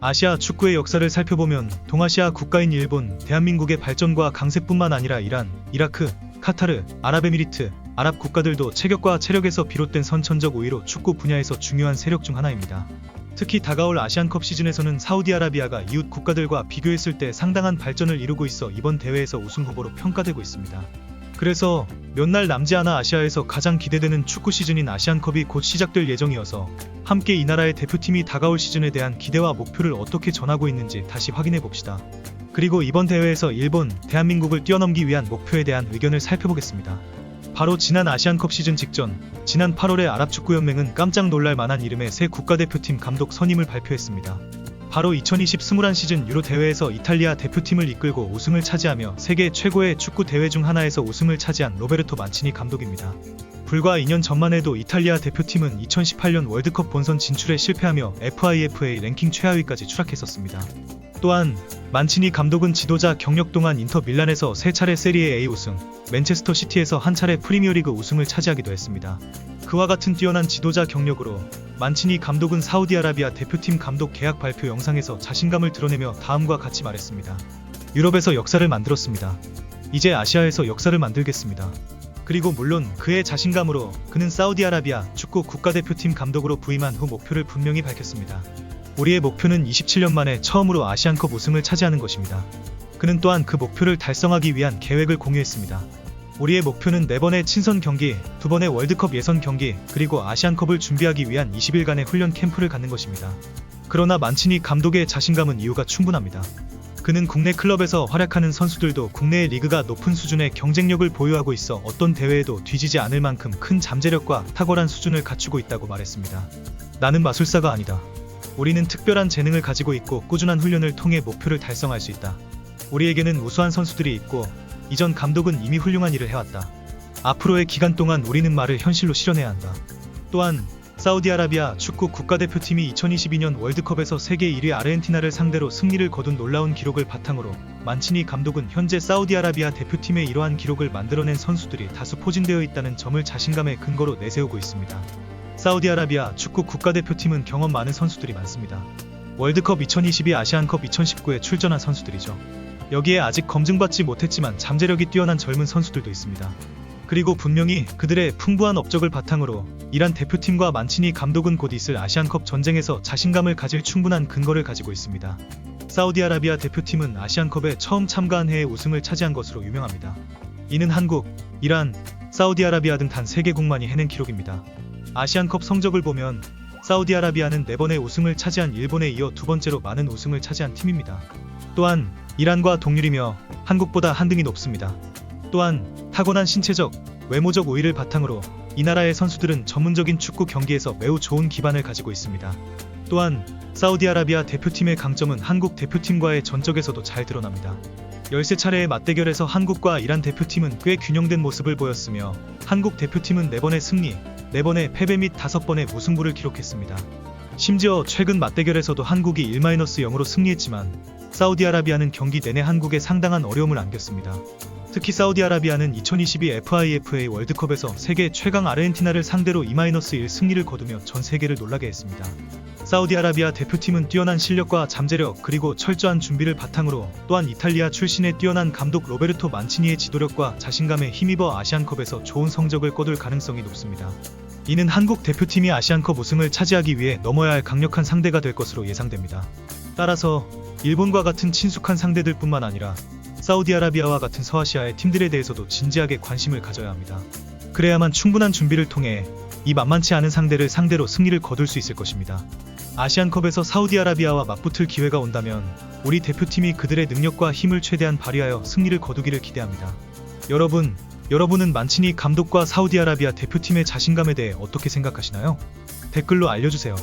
아시아 축구의 역사를 살펴보면 동아시아 국가인 일본, 대한민국의 발전과 강세뿐만 아니라 이란, 이라크, 카타르, 아랍에미리트, 아랍 국가들도 체격과 체력에서 비롯된 선천적 우위로 축구 분야에서 중요한 세력 중 하나입니다. 특히 다가올 아시안컵 시즌에서는 사우디아라비아가 이웃 국가들과 비교했을 때 상당한 발전을 이루고 있어 이번 대회에서 우승 후보로 평가되고 있습니다. 그래서 몇 날 남지 않아 아시아에서 가장 기대되는 축구 시즌인 아시안컵이 곧 시작될 예정이어서 함께 이 나라의 대표팀이 다가올 시즌에 대한 기대와 목표를 어떻게 전하고 있는지 다시 확인해 봅시다. 그리고 이번 대회에서 일본, 대한민국을 뛰어넘기 위한 목표에 대한 의견을 살펴보겠습니다. 바로 지난 아시안컵 시즌 직전, 지난 8월에 아랍축구연맹은 깜짝 놀랄 만한 이름의 새 국가대표팀 감독 선임을 발표했습니다. 바로 2020-21 시즌 유로 대회에서 이탈리아 대표팀을 이끌고 우승을 차지하며 세계 최고의 축구 대회 중 하나에서 우승을 차지한 로베르토 만치니 감독입니다. 불과 2년 전만 해도 이탈리아 대표팀은 2018년 월드컵 본선 진출에 실패하며 FIFA 랭킹 최하위까지 추락했었습니다. 또한 만치니 감독은 지도자 경력 동안 인터 밀란에서 3차례 세리에 A 우승, 맨체스터 시티에서 한 차례 프리미어리그 우승을 차지하기도 했습니다. 그와 같은 뛰어난 지도자 경력으로 만치니 감독은 사우디아라비아 대표팀 감독 계약 발표 영상에서 자신감을 드러내며 다음과 같이 말했습니다. 유럽에서 역사를 만들었습니다. 이제 아시아에서 역사를 만들겠습니다. 그리고 물론 그의 자신감으로 그는 사우디아라비아 축구 국가대표팀 감독으로 부임한 후 목표를 분명히 밝혔습니다. 우리의 목표는 27년 만에 처음으로 아시안컵 우승을 차지하는 것입니다. 그는 또한 그 목표를 달성하기 위한 계획을 공유했습니다. 우리의 목표는 4번의 친선 경기, 2번의 월드컵 예선 경기, 그리고 아시안컵을 준비하기 위한 20일간의 훈련 캠프를 갖는 것입니다. 그러나 만치니 감독의 자신감은 이유가 충분합니다. 그는 국내 클럽에서 활약하는 선수들도 국내의 리그가 높은 수준의 경쟁력을 보유하고 있어 어떤 대회에도 뒤지지 않을 만큼 큰 잠재력과 탁월한 수준을 갖추고 있다고 말했습니다. 나는 마술사가 아니다. 우리는 특별한 재능을 가지고 있고 꾸준한 훈련을 통해 목표를 달성할 수 있다. 우리에게는 우수한 선수들이 있고 이전 감독은 이미 훌륭한 일을 해왔다. 앞으로의 기간 동안 우리는 말을 현실로 실현해야 한다. 또한 사우디아라비아 축구 국가대표팀이 2022년 월드컵에서 세계 1위 아르헨티나를 상대로 승리를 거둔 놀라운 기록을 바탕으로 만치니 감독은 현재 사우디아라비아 대표팀의 이러한 기록을 만들어낸 선수들이 다수 포진되어 있다는 점을 자신감의 근거로 내세우고 있습니다. 사우디아라비아 축구 국가대표팀은 경험 많은 선수들이 많습니다. 월드컵 2022, 아시안컵 2019에 출전한 선수들이죠. 여기에 아직 검증받지 못했지만 잠재력이 뛰어난 젊은 선수들도 있습니다. 그리고 분명히 그들의 풍부한 업적을 바탕으로 이란 대표팀과 만치니 감독은 곧 있을 아시안컵 전쟁에서 자신감을 가질 충분한 근거를 가지고 있습니다. 사우디아라비아 대표팀은 아시안컵에 처음 참가한 해에 우승을 차지한 것으로 유명합니다. 이는 한국, 이란, 사우디아라비아 등 단 3개국만이 해낸 기록입니다. 아시안컵 성적을 보면 사우디아라비아는 4번의 우승을 차지한 일본에 이어 2번째로 많은 우승을 차지한 팀입니다. 또한 이란과 동률이며 한국보다 한 등이 높습니다. 또한 타고난 신체적, 외모적 우위를 바탕으로 이 나라의 선수들은 전문적인 축구 경기에서 매우 좋은 기반을 가지고 있습니다. 또한 사우디아라비아 대표팀의 강점은 한국 대표팀과의 전적에서도 잘 드러납니다. 13차례의 맞대결에서 한국과 이란 대표팀은 꽤 균형된 모습을 보였으며 한국 대표팀은 4번의 승리, 4번의 패배 및 5번의 무승부를 기록했습니다. 심지어 최근 맞대결에서도 한국이 1-0으로 승리했지만 사우디아라비아는 경기 내내 한국에 상당한 어려움을 안겼습니다. 특히 사우디아라비아는 2022 FIFA 월드컵에서 세계 최강 아르헨티나를 상대로 2-1 승리를 거두며 전 세계를 놀라게 했습니다. 사우디아라비아 대표팀은 뛰어난 실력과 잠재력 그리고 철저한 준비를 바탕으로 또한 이탈리아 출신의 뛰어난 감독 로베르토 만치니의 지도력과 자신감에 힘입어 아시안컵에서 좋은 성적을 거둘 가능성이 높습니다. 이는 한국 대표팀이 아시안컵 우승을 차지하기 위해 넘어야 할 강력한 상대가 될 것으로 예상됩니다. 따라서 일본과 같은 친숙한 상대들 뿐만 아니라 사우디아라비아와 같은 서아시아의 팀들에 대해서도 진지하게 관심을 가져야 합니다. 그래야만 충분한 준비를 통해 이 만만치 않은 상대를 상대로 승리를 거둘 수 있을 것입니다. 아시안컵에서 사우디아라비아와 맞붙을 기회가 온다면 우리 대표팀이 그들의 능력과 힘을 최대한 발휘하여 승리를 거두기를 기대합니다. 여러분은 만치니 감독과 사우디아라비아 대표팀의 자신감에 대해 어떻게 생각하시나요? 댓글로 알려주세요.